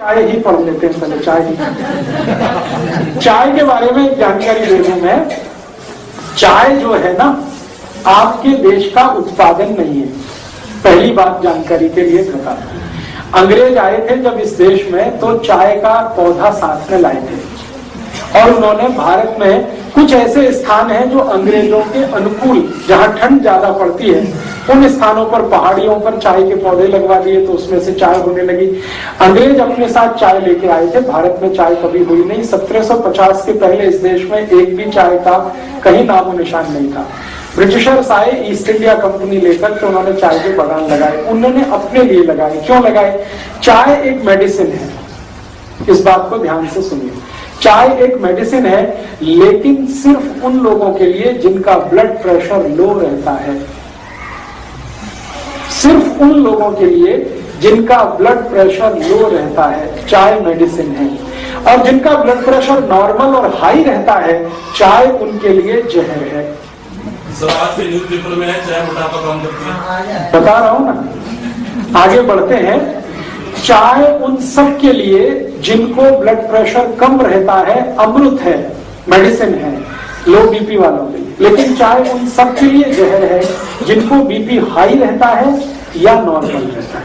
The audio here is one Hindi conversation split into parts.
चाय ही पढ़ लेते हैं पहले, चाय ही। चाय के बारे में जानकारी दे दूं मैं। चाय जो है ना, आपके देश का उत्पादन नहीं है, पहली बात जानकारी के लिए बता दूं। अंग्रेज आए थे जब इस देश में, तो चाय का पौधा साथ में लाए थे और उन्होंने भारत में कुछ ऐसे स्थान हैं जो अंग्रेजों के अनुकूल, जहां ठंड ज्यादा पड़ती है, उन स्थानों पर, पहाड़ियों पर चाय के पौधे लगवा दिए, तो उसमें से चाय होने लगी। अंग्रेज अपने साथ चाय लेके आए थे, भारत में चाय कभी हुई नहीं। 1750 के पहले इस देश में एक भी चाय का कहीं नामो निशान नहीं था। ब्रिटिशर्स आए ईस्ट इंडिया कंपनी लेकर, तो उन्होंने चाय के बागान लगाए, उन्होंने अपने लिए लगाए। क्यों लगाए? चाय एक मेडिसिन है, इस बात को ध्यान से सुनिए। चाय एक मेडिसिन है, लेकिन सिर्फ उन लोगों के लिए जिनका ब्लड प्रेशर लो रहता है, सिर्फ उन लोगों के लिए जिनका ब्लड प्रेशर लो रहता है चाय मेडिसिन है। और जिनका ब्लड प्रेशर नॉर्मल और हाई रहता है, चाय उनके लिए जहर है। आज के न्यूज़पेपर में है चाय मोटापा कम करती है, बता रहा हूं ना। आगे बढ़ते हैं। चाय उन सब के लिए जिनको ब्लड प्रेशर कम रहता है अमृत है, मेडिसिन है, लो बीपी वालों के लिए। लेकिन चाय उन सब के लिए जहर है जिनको बीपी हाई रहता है या नॉर्मल रहता है।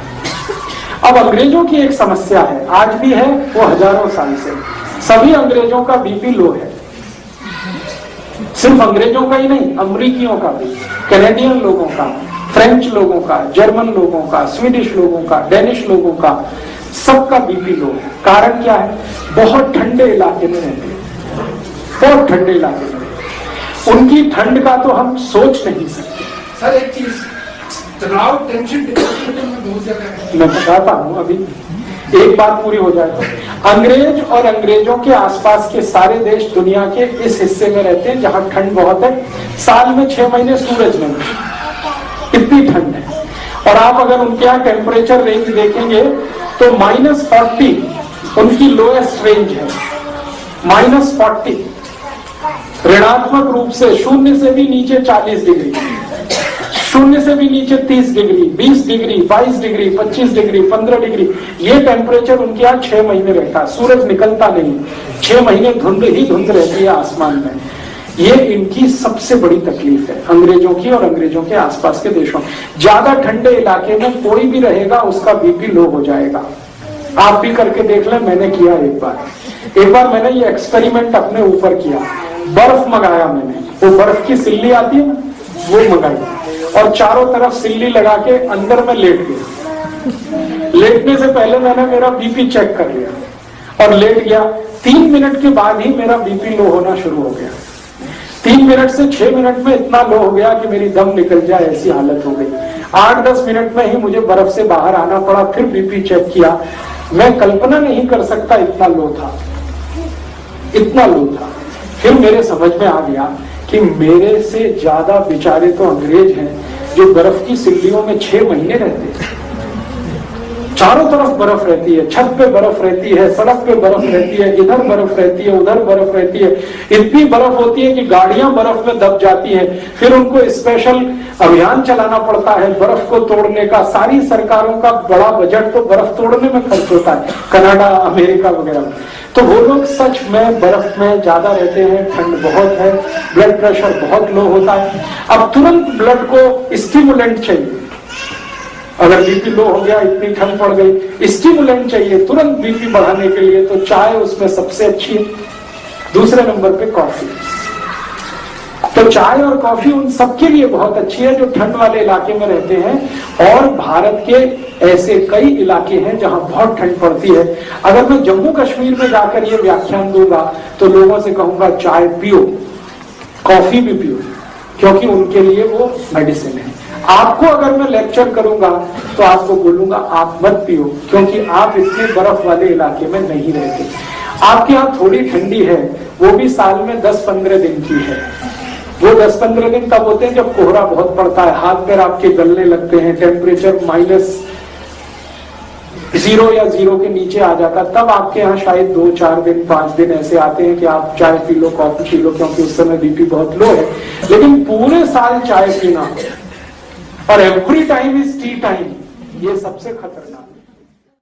अब अंग्रेजों की एक समस्या है, आज भी है, वो हजारों साल से। सभी अंग्रेजों का बीपी लो है, सिर्फ अंग्रेजों का ही नहीं, अमरीकियों का भी, कैनेडियन लोगों का, फ्रेंच लोगों का, जर्मन लोगों का, स्वीडिश लोगों का, डेनिश लोगों का, सबका बीपी लो है। कारण क्या है? बहुत ठंडे इलाके में रहते हैं, बहुत ठंडे इलाके में। उनकी ठंड का तो हम सोच नहीं सकते। सर एक चीज, तनाव, टेंशन, डिप्रेशन बहुत ज्यादा है। मैं बताता हूं, अभी एक बात पूरी हो जाए तो। अंग्रेज और अंग्रेजों के आसपास के सारे देश दुनिया के इस हिस्से में रहते हैं जहां ठंड बहुत है। साल में 6 महीने सूरज नहीं, इतनी ठंड है। और आप अगर उनके यहाँ टेम्परेचर रेंज देखेंगे तो -40 उनकी लोएस्ट रेंज है, -40। ऋणात्मक रूप से शून्य से भी नीचे 40 डिग्री, शून्य से भी नीचे 30 degree, 20 degree, 22 degree, 25 degree, 15 degree, ये टेम्परेचर उनके यहाँ 6 महीने रहता है। सूरज निकलता नहीं, 6 महीने धुंध ही धुंध रहती है आसमान में। ये इनकी सबसे बड़ी तकलीफ है, अंग्रेजों की और अंग्रेजों के आसपास के देशों। ज्यादा ठंडे इलाके में कोई भी रहेगा उसका बीपी लो हो जाएगा। आप भी करके देख लें, मैंने किया एक बार मैंने ये एक्सपेरिमेंट अपने ऊपर किया। बर्फ मंगाया मैंने, वो बर्फ की सिल्ली आती है ना, वो मंगाई और चारों तरफ सिल्ली लगा के अंदर में लेट गया। लेटने से पहले मैंने मेरा बीपी चेक कर लिया और लेट गया। 3 मिनट के बाद ही मेरा बीपी लो होना शुरू हो गया। 3 मिनट से 6 मिनट में इतना लो हो गया कि मेरी दम निकल जाए ऐसी हालत हो गई। 8-10 मिनट में ही मुझे बर्फ से बाहर आना पड़ा। फिर बीपी चेक किया, मैं कल्पना नहीं कर सकता इतना लो था, इतना लो था। फिर मेरे समझ में आ गया कि मेरे से ज्यादा बेचारे तो अंग्रेज हैं जो बर्फ की सिल्लियों में 6 महीने रहते हैं। चारों तरफ बर्फ रहती है, छत पे बर्फ रहती है, सड़क पे बर्फ रहती है, इधर बर्फ रहती है, उधर बर्फ रहती है। इतनी बर्फ होती है कि गाड़ियां बर्फ में दब जाती हैं। फिर उनको स्पेशल अभियान चलाना पड़ता है बर्फ को तोड़ने का। सारी सरकारों का बड़ा बजट तो बर्फ तोड़ने में खर्च होता है, कनाडा, अमेरिका वगैरह। तो वो लोग सच में बर्फ में ज्यादा रहते हैं, ठंड बहुत है, ब्लड प्रेशर बहुत लो होता है। अब तुरंत ब्लड को स्टिमुलेंट चाहिए। अगर बीपी लो हो गया, इतनी ठंड पड़ गई, स्टिमुलेंट चाहिए तुरंत बीपी बढ़ाने के लिए, तो चाय उसमें सबसे अच्छी है। दूसरे नंबर पे कॉफी। तो चाय और कॉफी उन सबके लिए बहुत अच्छी है जो ठंड वाले इलाके में रहते हैं। और भारत के ऐसे कई इलाके हैं जहां बहुत ठंड पड़ती है। अगर मैं जम्मू कश्मीर में जाकर ये व्याख्यान दूंगा तो लोगों से कहूंगा चाय पियो, कॉफी भी पियो, क्योंकि उनके लिए वो मेडिसिन है। आपको अगर मैं लेक्चर करूंगा तो आपको बोलूंगा आप मत पियो, क्योंकि आप इतने बर्फ वाले इलाके में नहीं रहते। आपके यहाँ थोड़ी ठंडी है, वो भी साल में 10-15 दिन की है। वो 10-15 दिन तब होते हैं जब कोहरा बहुत पड़ता है, हाथ पैर आपके गलने लगते हैं, टेम्परेचर -0 या 0 के नीचे आ जाता, तब आपके यहाँ शायद 2-4 दिन 5 दिन ऐसे आते हैं कि आप चाय P low, coffee P low, क्योंकि उस समय बीपी बहुत लो है। लेकिन पूरे साल चाय पीना और every time is T time, ये सबसे खतरनाक।